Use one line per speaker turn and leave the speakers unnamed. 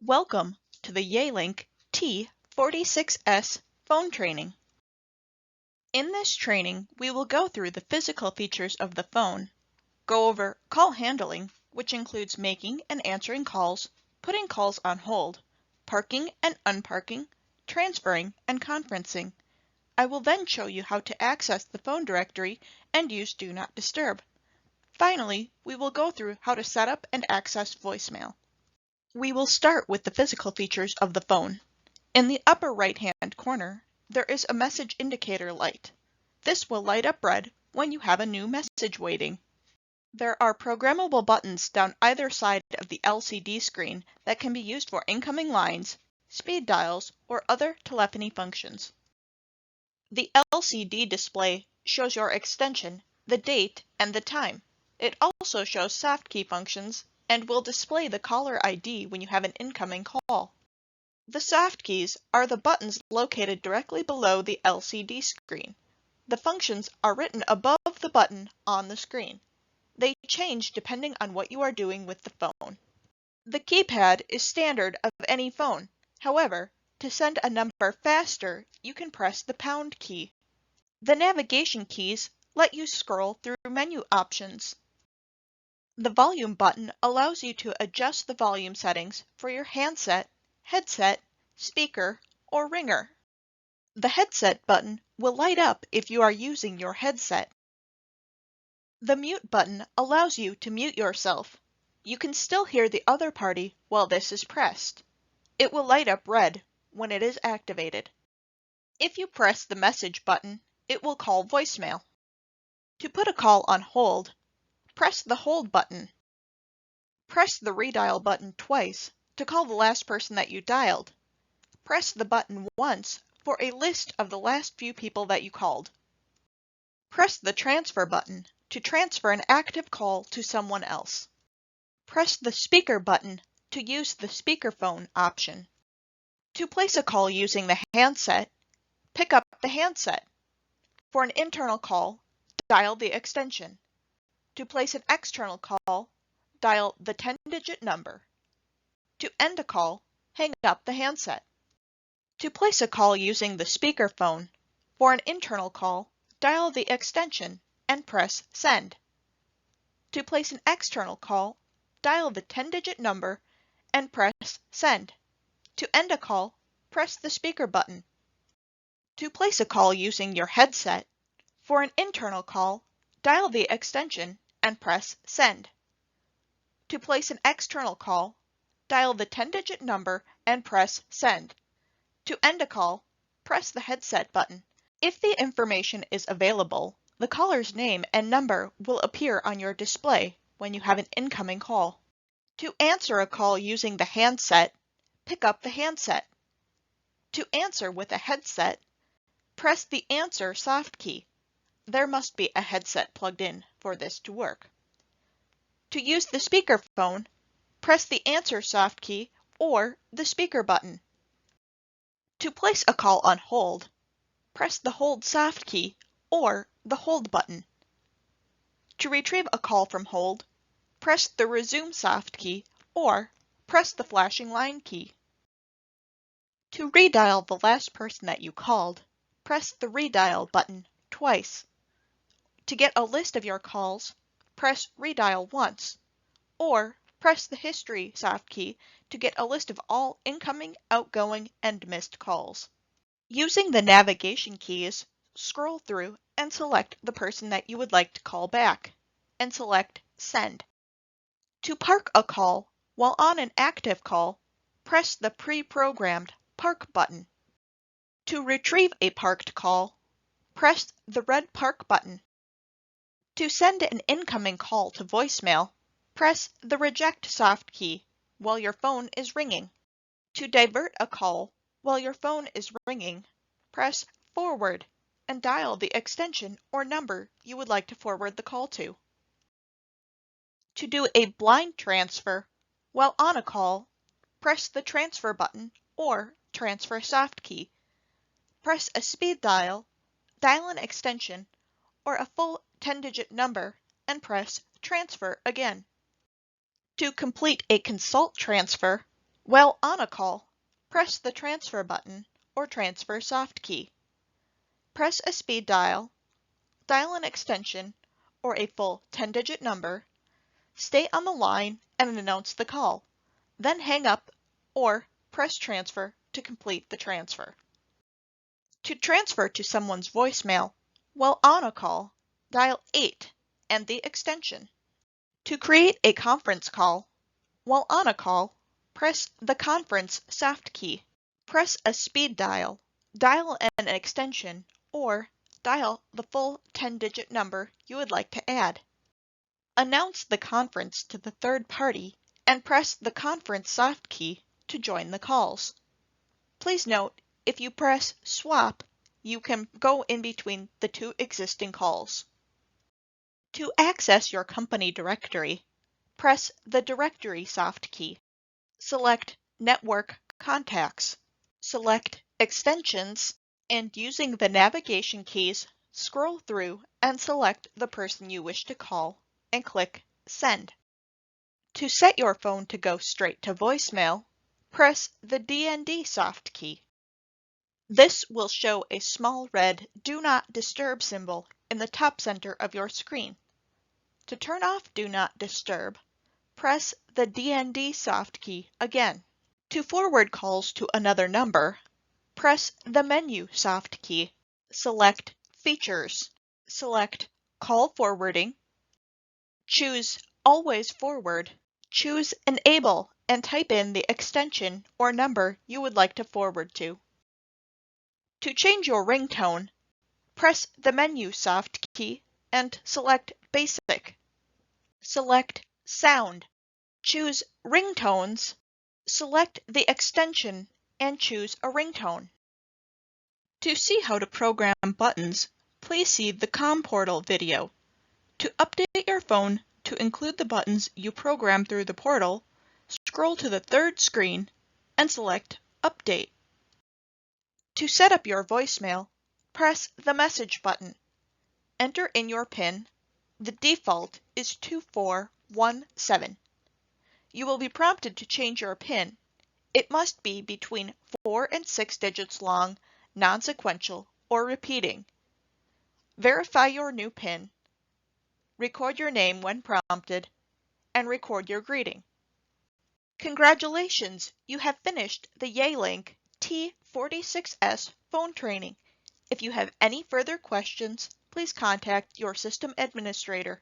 Welcome to the Yealink T46S phone training. In this training, we will go through the physical features of the phone, go over call handling, which includes making and answering calls, putting calls on hold, parking and unparking, transferring and conferencing. I will then show you how to access the phone directory and use Do Not Disturb. Finally, we will go through how to set up and access voicemail. We will start with the physical features of the phone. In the upper right-hand corner, there is a message indicator light. This will light up red when you have a new message waiting. There are programmable buttons down either side of the LCD screen that can be used for incoming lines, speed dials, or other telephony functions. The LCD display shows your extension, the date, and the time. It also shows soft key functions and will display the caller ID when you have an incoming call. The soft keys are the buttons located directly below the LCD screen. The functions are written above the button on the screen. They change depending on what you are doing with the phone. The keypad is standard of any phone. However, to send a number faster, you can press the pound key. The navigation keys let you scroll through menu options. The volume button allows you to adjust the volume settings for your handset, headset, speaker, or ringer. The headset button will light up if you are using your headset. The mute button allows you to mute yourself. You can still hear the other party while this is pressed. It will light up red when it is activated. If you press the message button, it will call voicemail. To put a call on hold, press the hold button. Press the redial button twice to call the last person that you dialed. Press the button once for a list of the last few people that you called. Press the transfer button to transfer an active call to someone else. Press the speaker button to use the speakerphone option. To place a call using the handset, pick up the handset. For an internal call, dial the extension. To place an external call, dial the 10-digit number. To end a call, hang up the handset. To place a call using the speakerphone, for an internal call, dial the extension and press Send. To place an external call, dial the 10-digit number and press Send. To end a call, press the speaker button. To place a call using your headset, for an internal call, dial the extension and press Send. To place an external call, dial the 10-digit number and press Send. To end a call, press the headset button. If the information is available, the caller's name and number will appear on your display when you have an incoming call. To answer a call using the handset, pick up the handset. To answer with a headset, press the Answer soft key. There must be a headset plugged in for this to work. To use the speakerphone, press the Answer soft key or the speaker button. To place a call on hold, press the Hold soft key or the Hold button. To retrieve a call from hold, press the Resume soft key or press the flashing line key. To redial the last person that you called, press the Redial button twice. To get a list of your calls, press Redial once, or press the History soft key to get a list of all incoming, outgoing, and missed calls. Using the navigation keys, scroll through and select the person that you would like to call back, and select Send. To park a call while on an active call, press the pre-programmed Park button. To retrieve a parked call, press the red Park button. To send an incoming call to voicemail, press the Reject soft key while your phone is ringing. To divert a call while your phone is ringing, press Forward and dial the extension or number you would like to forward the call to. To do a blind transfer while on a call, press the Transfer button or Transfer soft key. Press a speed dial, dial an extension, or a full 10-digit number and press Transfer again. To complete a consult transfer While on a call, press the transfer button or transfer soft key. Press a speed dial, dial an extension or a full 10-digit number, stay on the line and announce the call, then hang up or press transfer to complete the transfer. To transfer to someone's voicemail while on a call, dial 8 and the extension. To create a conference call while on a call, press the conference soft key. Press a speed dial, dial an extension, or dial the full 10-digit number you would like to add. Announce the conference to the third party and press the conference soft key to join the calls. Please note, if you press swap, you can go in between the two existing calls. To access your company directory, press the directory soft key. Select Network Contacts. Select Extensions, and using the navigation keys, scroll through and select the person you wish to call and click Send. To set your phone to go straight to voicemail, press the DND soft key. This will show a small red Do Not Disturb symbol in the top center of your screen. To turn off Do Not Disturb, press the DND soft key again. To forward calls to another number, press the menu soft key. Select Features. Select Call Forwarding. Choose Always Forward. Choose Enable and type in the extension or number you would like to forward to. To change your ringtone, press the menu soft key and select Basic. Select Sound. Choose Ringtones. Select the extension and choose a ringtone. To see how to program buttons, please see the COM portal video. To update your phone to include the buttons you program through the portal, scroll to the third screen and select Update. To set up your voicemail, press the Message button. Enter in your PIN. The default is 2417. You will be prompted to change your PIN. It must be between 4 and 6 digits long, non-sequential, or repeating. Verify your new PIN. Record your name when prompted, and record your greeting. Congratulations! You have finished the Yealink T46S phone training. If you have any further questions, please contact your system administrator.